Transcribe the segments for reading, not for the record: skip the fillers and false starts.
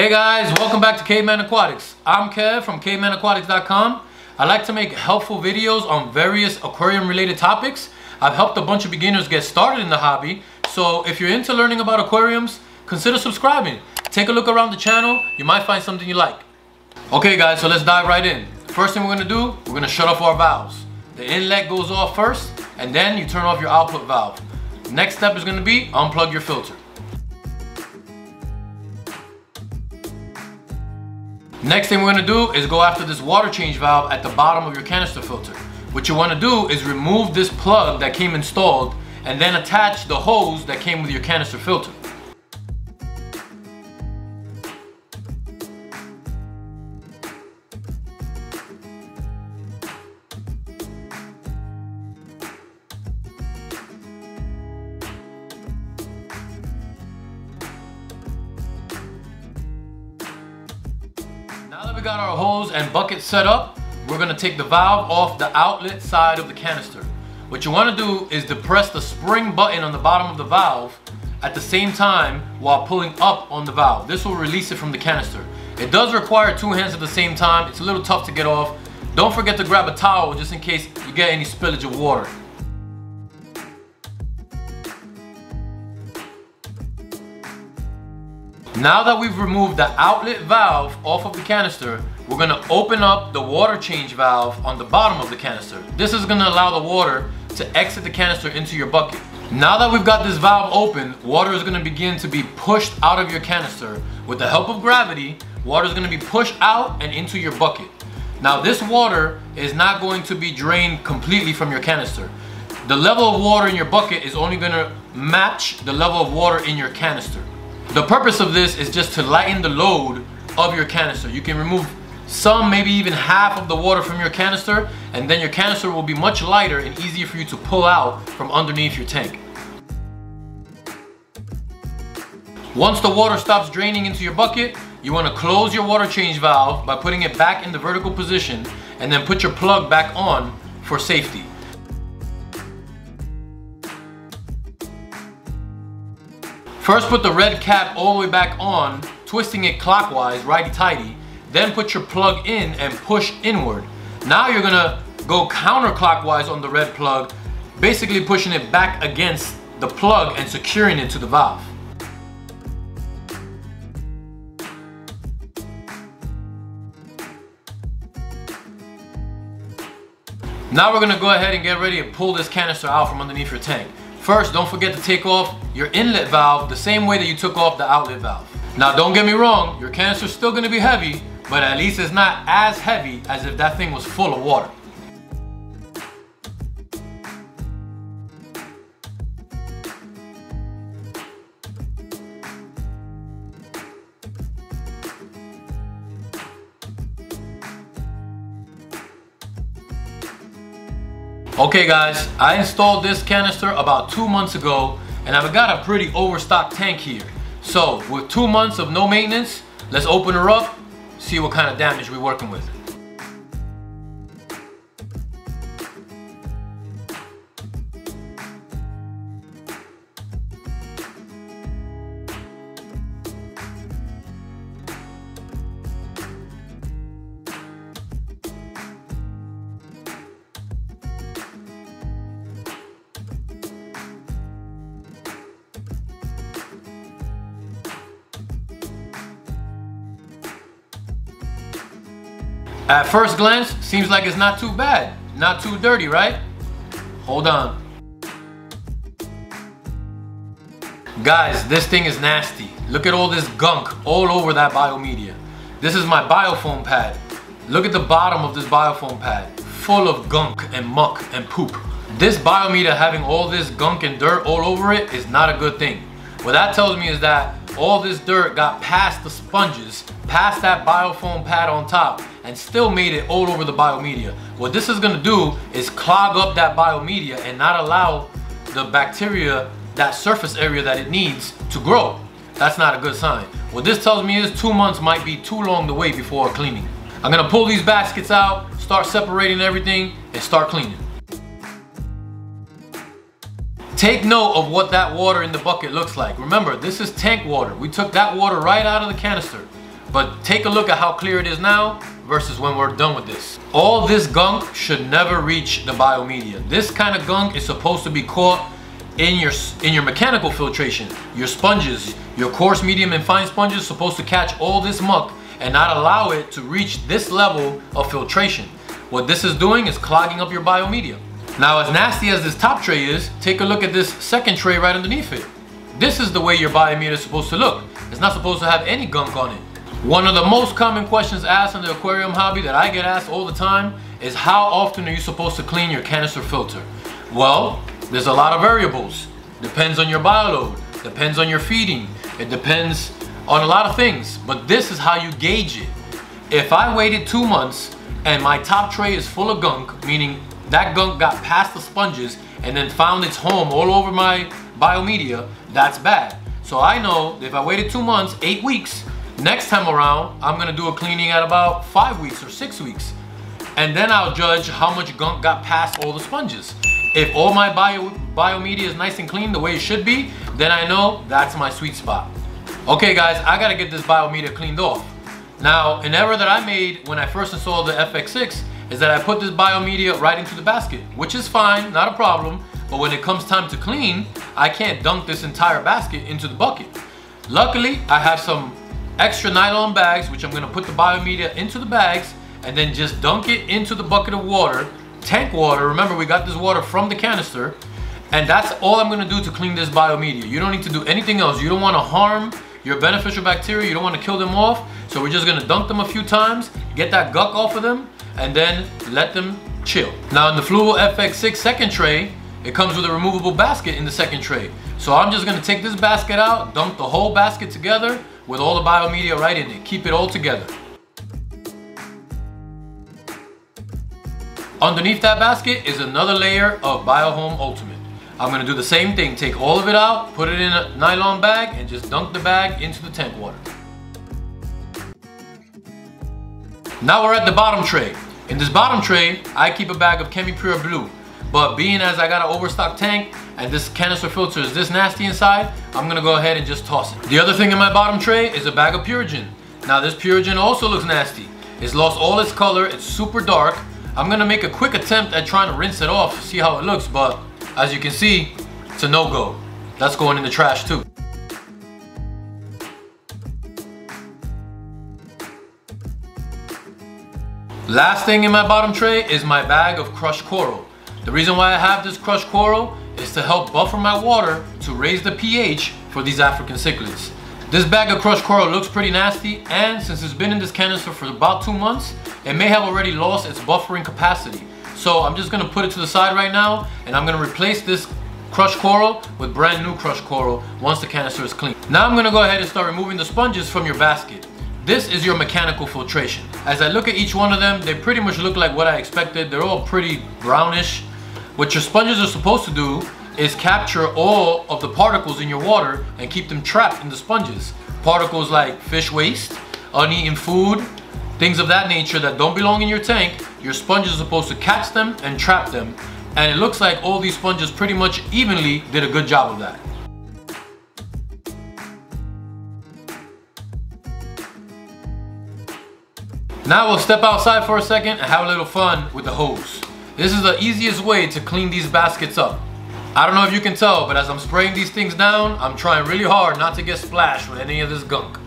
Hey guys, welcome back to KaveMan Aquatics. I'm Kev from KaveManAquatics.com. I like to make helpful videos on various aquarium related topics. I've helped a bunch of beginners get started in the hobby, so if you're into learning about aquariums, consider subscribing. Take a look around the channel, you might find something you like. Okay guys, so let's dive right in. First thing we're going to do, we're going to shut off our valves. The inlet goes off first, and then you turn off your output valve. Next step is going to be unplug your filter. Next thing we're going to do is go after this water change valve at the bottom of your canister filter. What you want to do is remove this plug that came installed and then attach the hose that came with your canister filter. Now that we got our hose and bucket set up, we're going to take the valve off the outlet side of the canister. What you want to do is depress the spring button on the bottom of the valve at the same time while pulling up on the valve. This will release it from the canister. It does require two hands at the same time. It's a little tough to get off. Don't forget to grab a towel just in case you get any spillage of water. Now that we've removed the outlet valve off of the canister, we're going to open up the water change valve on the bottom of the canister. This is going to allow the water to exit the canister into your bucket. Now that we've got this valve open, water is going to begin to be pushed out of your canister. With the help of gravity, water is going to be pushed out and into your bucket. Now this water is not going to be drained completely from your canister. The level of water in your bucket is only going to match the level of water in your canister. The purpose of this is just to lighten the load of your canister. You can remove some, maybe even half of the water from your canister, and then your canister will be much lighter and easier for you to pull out from underneath your tank. Once the water stops draining into your bucket, you want to close your water change valve by putting it back in the vertical position and then put your plug back on for safety. First put the red cap all the way back on, twisting it clockwise, righty-tighty. Then put your plug in and push inward. Now you're gonna go counterclockwise on the red plug, basically pushing it back against the plug and securing it to the valve. Now we're gonna go ahead and get ready to pull this canister out from underneath your tank. First, don't forget to take off your inlet valve the same way that you took off the outlet valve. Now don't get me wrong, your canister is still going to be heavy, but at least it's not as heavy as if that thing was full of water. Okay guys, I installed this canister about 2 months ago and I've got a pretty overstocked tank here. So with 2 months of no maintenance, let's open her up, see what kind of damage we're working with. At first glance, seems like it's not too bad, not too dirty, right? Hold on. Guys, this thing is nasty. Look at all this gunk all over that biomedia. This is my biofoam pad. Look at the bottom of this biofoam pad, full of gunk and muck and poop. This biomedia having all this gunk and dirt all over it is not a good thing. What that tells me is that all this dirt got past the sponges, past that biofoam pad on top, and still made it all over the biomedia. What this is going to do is clog up that biomedia and not allow the bacteria that surface area that it needs to grow. That's not a good sign. What this tells me is 2 months might be too long to wait before cleaning. I'm going to pull these baskets out, start separating everything, and start cleaning. Take note of what that water in the bucket looks like. Remember, this is tank water. We took that water right out of the canister. But take a look at how clear it is now versus when we're done with this. All this gunk should never reach the biomedia. This kind of gunk is supposed to be caught in your mechanical filtration. Your sponges, your coarse, medium, and fine sponges supposed to catch all this muck and not allow it to reach this level of filtration. What this is doing is clogging up your biomedia. Now, as nasty as this top tray is, take a look at this second tray right underneath it. This is the way your biomedia is supposed to look. It's not supposed to have any gunk on it. One of the most common questions asked in the aquarium hobby that I get asked all the time is how often are you supposed to clean your canister filter? Well, there's a lot of variables. Depends on your bioload, depends on your feeding, it depends on a lot of things, but this is how you gauge it. If I waited 2 months and my top tray is full of gunk, meaning that gunk got past the sponges and then found its home all over my biomedia, that's bad. So I know that if I waited 2 months, 8 weeks, next time around, I'm gonna do a cleaning at about 5 weeks or 6 weeks. And then I'll judge how much gunk got past all the sponges. If all my biomedia is nice and clean the way it should be, then I know that's my sweet spot. Okay guys, I gotta get this biomedia cleaned off. Now, an error that I made when I first installed the FX6 is that I put this biomedia right into the basket, which is fine, not a problem, but when it comes time to clean, I can't dunk this entire basket into the bucket. Luckily, I have some extra nylon bags, which I'm gonna put the biomedia into the bags and then just dunk it into the bucket of water, tank water. Remember, we got this water from the canister, and that's all I'm gonna do to clean this biomedia. You don't need to do anything else. You don't wanna harm your beneficial bacteria, you don't wanna kill them off, so we're just gonna dunk them a few times, get that gunk off of them, and then let them chill. Now in the Fluval FX6 second tray, it comes with a removable basket in the second tray. So I'm just gonna take this basket out, dunk the whole basket together with all the biomedia right in it. Keep it all together. Underneath that basket is another layer of BioHome Ultimate. I'm gonna do the same thing. Take all of it out, put it in a nylon bag, and just dunk the bag into the tank water. Now we're at the bottom tray. In this bottom tray, I keep a bag of ChemiPure Blue. But being as I got an overstocked tank and this canister filter is this nasty inside, I'm gonna go ahead and just toss it. The other thing in my bottom tray is a bag of Purigen. Now this Purigen also looks nasty. It's lost all its color, it's super dark. I'm gonna make a quick attempt at trying to rinse it off, see how it looks, but as you can see, it's a no-go. That's going in the trash too. Last thing in my bottom tray is my bag of crushed coral. The reason why I have this crushed coral is to help buffer my water to raise the pH for these African cichlids. This bag of crushed coral looks pretty nasty, and since it's been in this canister for about 2 months, it may have already lost its buffering capacity. So I'm just gonna put it to the side right now, and I'm gonna replace this crushed coral with brand new crushed coral once the canister is clean. Now I'm gonna go ahead and start removing the sponges from your basket. This is your mechanical filtration. As I look at each one of them, they pretty much look like what I expected. They're all pretty brownish. What your sponges are supposed to do is capture all of the particles in your water and keep them trapped in the sponges. Particles like fish waste, uneaten food, things of that nature that don't belong in your tank, your sponges are supposed to catch them and trap them. And it looks like all these sponges pretty much evenly did a good job of that. Now we'll step outside for a second and have a little fun with the hose. This is the easiest way to clean these baskets up. I don't know if you can tell, but as I'm spraying these things down, I'm trying really hard not to get splashed with any of this gunk.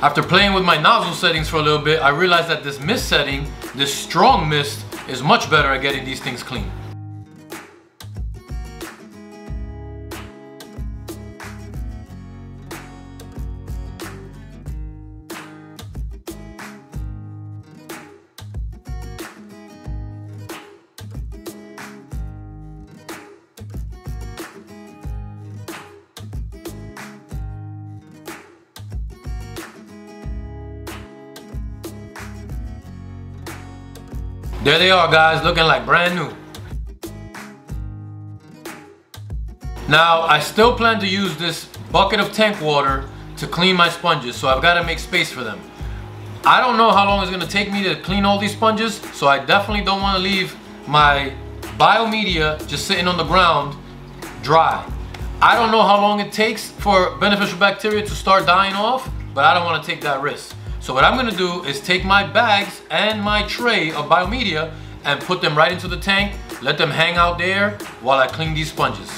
After playing with my nozzle settings for a little bit, I realized that this mist setting, this strong mist, is much better at getting these things clean. There they are, guys, looking like brand new. Now, I still plan to use this bucket of tank water to clean my sponges, so I've got to make space for them. I don't know how long it's going to take me to clean all these sponges, so I definitely don't want to leave my biomedia just sitting on the ground dry. I don't know how long it takes for beneficial bacteria to start dying off, but I don't want to take that risk. So what I'm going to do is take my bags and my tray of biomedia and put them right into the tank, let them hang out there while I clean these sponges.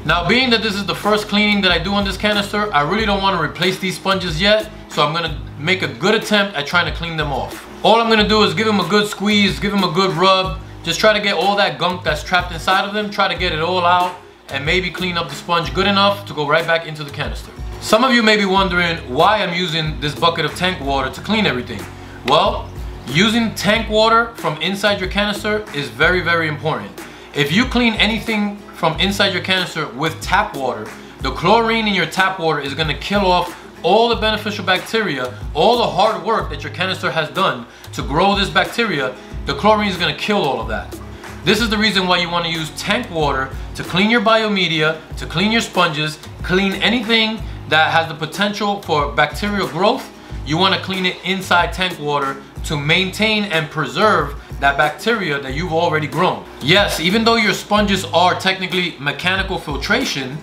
Now, being that this is the first cleaning that I do on this canister, I really don't want to replace these sponges yet, so I'm going to make a good attempt at trying to clean them off. All I'm going to do is give them a good squeeze, give them a good rub, just try to get all that gunk that's trapped inside of them, try to get it all out, and maybe clean up the sponge good enough to go right back into the canister. Some of you may be wondering why I'm using this bucket of tank water to clean everything. Well, using tank water from inside your canister is very, very important. If you clean anything from inside your canister with tap water, the chlorine in your tap water is going to kill off all the beneficial bacteria, all the hard work that your canister has done to grow this bacteria. The chlorine is going to kill all of that. This is the reason why you want to use tank water to clean your biomedia, to clean your sponges, clean anything that has the potential for bacterial growth. You want to clean it inside tank water to maintain and preserve that bacteria that you've already grown. Yes, even though your sponges are technically mechanical filtration,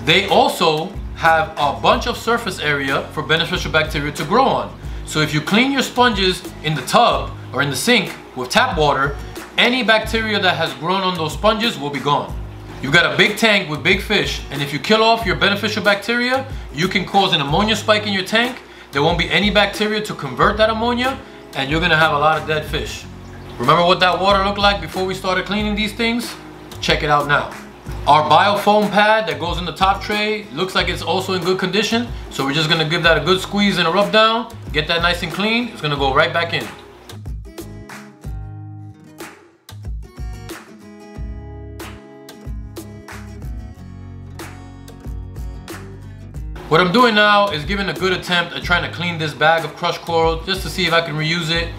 they also have a bunch of surface area for beneficial bacteria to grow on. So if you clean your sponges in the tub or in the sink with tap water, any bacteria that has grown on those sponges will be gone. You've got a big tank with big fish, and if you kill off your beneficial bacteria, you can cause an ammonia spike in your tank. There won't be any bacteria to convert that ammonia, and you're gonna have a lot of dead fish. Remember what that water looked like before we started cleaning these things? Check it out now. Our biofoam pad that goes in the top tray looks like it's also in good condition, so we're just gonna give that a good squeeze and a rub down, get that nice and clean. It's gonna go right back in. What I'm doing now is giving a good attempt at trying to clean this bag of crushed coral just to see if I can reuse it,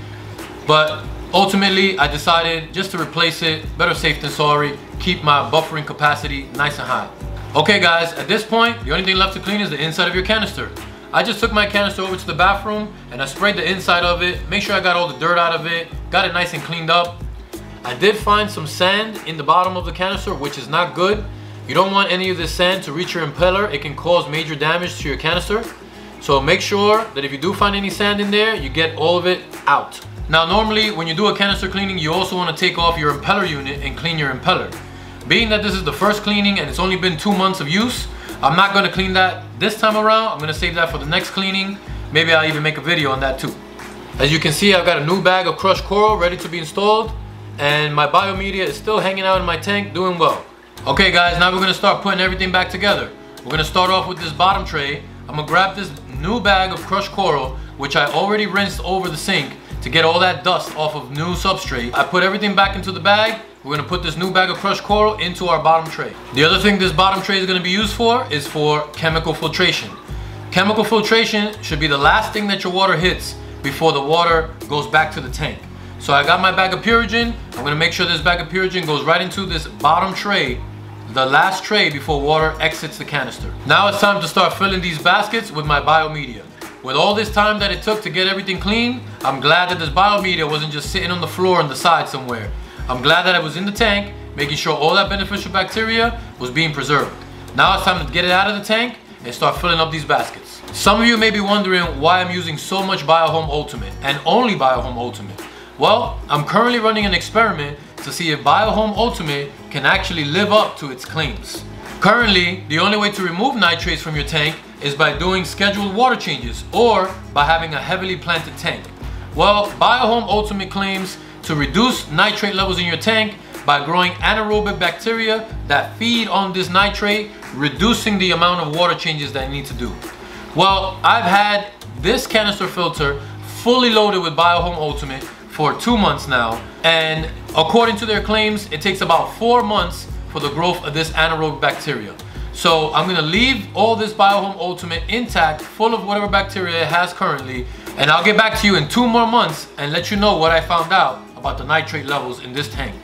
but ultimately I decided just to replace it. Better safe than sorry. Keep my buffering capacity nice and high. Okay guys, at this point the only thing left to clean is the inside of your canister. I just took my canister over to the bathroom and I sprayed the inside of it, make sure I got all the dirt out of it, got it nice and cleaned up. I did find some sand in the bottom of the canister, which is not good. You don't want any of this sand to reach your impeller. It can cause major damage to your canister. So make sure that if you do find any sand in there, you get all of it out. Now normally when you do a canister cleaning, you also want to take off your impeller unit and clean your impeller. Being that this is the first cleaning and it's only been 2 months of use, I'm not going to clean that this time around. I'm going to save that for the next cleaning. Maybe I'll even make a video on that too. As you can see, I've got a new bag of crushed coral ready to be installed, and my biomedia is still hanging out in my tank doing well. Okay guys, now we're going to start putting everything back together. We're going to start off with this bottom tray. I'm going to grab this new bag of crushed coral, which I already rinsed over the sink to get all that dust off of new substrate. I put everything back into the bag. We're going to put this new bag of crushed coral into our bottom tray. The other thing this bottom tray is going to be used for is for chemical filtration. Chemical filtration should be the last thing that your water hits before the water goes back to the tank. So I got my bag of Purigen. I'm going to make sure this bag of Purigen goes right into this bottom tray, the last tray before water exits the canister. Now it's time to start filling these baskets with my biomedia. With all this time that it took to get everything clean, I'm glad that this biomedia wasn't just sitting on the floor on the side somewhere. I'm glad that it was in the tank, making sure all that beneficial bacteria was being preserved. Now it's time to get it out of the tank and start filling up these baskets. Some of you may be wondering why I'm using so much BioHome Ultimate and only BioHome Ultimate. Well, I'm currently running an experiment to see if BioHome Ultimate can actually live up to its claims. Currently, the only way to remove nitrates from your tank is by doing scheduled water changes or by having a heavily planted tank. Well, BioHome Ultimate claims to reduce nitrate levels in your tank by growing anaerobic bacteria that feed on this nitrate, reducing the amount of water changes that you need to do. Well, I've had this canister filter fully loaded with BioHome Ultimate for 2 months now, and according to their claims, it takes about 4 months for the growth of this anaerobic bacteria. So I'm gonna leave all this Biohome Ultimate intact, full of whatever bacteria it has currently, and I'll get back to you in 2 more months and let you know what I found out about the nitrate levels in this tank.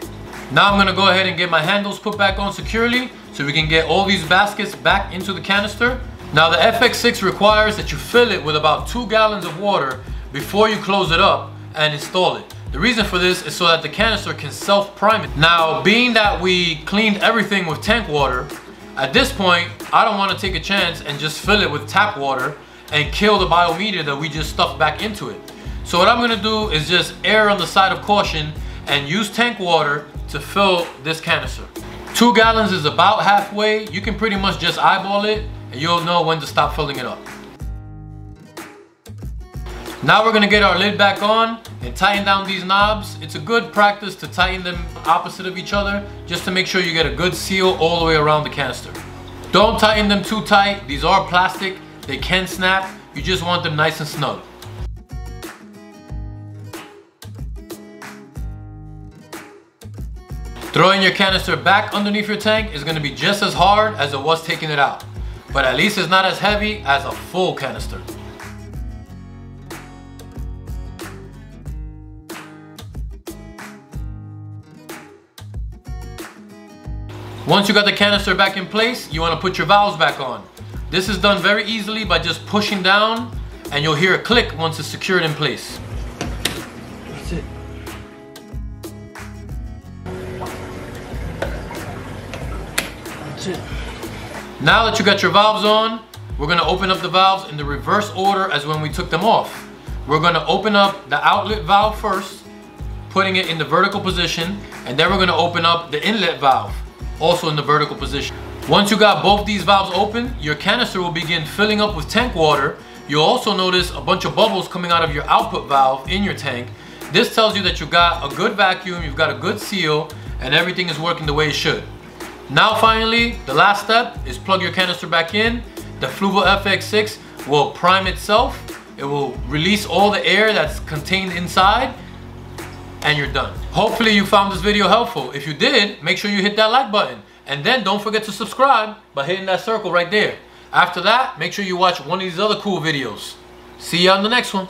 Now I'm gonna go ahead and get my handles put back on securely so we can get all these baskets back into the canister. Now the FX6 requires that you fill it with about 2 gallons of water before you close it up and install it. The reason for this is so that the canister can self-prime it. Now, being that we cleaned everything with tank water, at this point, I don't want to take a chance and just fill it with tap water and kill the biomedia that we just stuffed back into it. So what I'm going to do is just err on the side of caution and use tank water to fill this canister. 2 gallons is about halfway. You can pretty much just eyeball it and you'll know when to stop filling it up. Now we're gonna get our lid back on and tighten down these knobs. It's a good practice to tighten them opposite of each other just to make sure you get a good seal all the way around the canister. Don't tighten them too tight. These are plastic. They can snap. You just want them nice and snug. Throwing your canister back underneath your tank is gonna be just as hard as it was taking it out. But at least it's not as heavy as a full canister. Once you got the canister back in place, you want to put your valves back on. This is done very easily by just pushing down and you'll hear a click once it's secured in place. That's it. That's it. Now that you got your valves on, we're going to open up the valves in the reverse order as when we took them off. We're going to open up the outlet valve first, putting it in the vertical position, and then we're going to open up the inlet valve, also in the vertical position. Once you got both these valves open, your canister will begin filling up with tank water. You'll also notice a bunch of bubbles coming out of your output valve in your tank. This tells you that you've got a good vacuum, you've got a good seal, and everything is working the way it should. Now finally, the last step is plug your canister back in. The Fluval FX6 will prime itself. It will release all the air that's contained inside, and you're done. Hopefully you found this video helpful. If you did, make sure you hit that like button. And then don't forget to subscribe by hitting that circle right there. After that, make sure you watch one of these other cool videos. See you on the next one.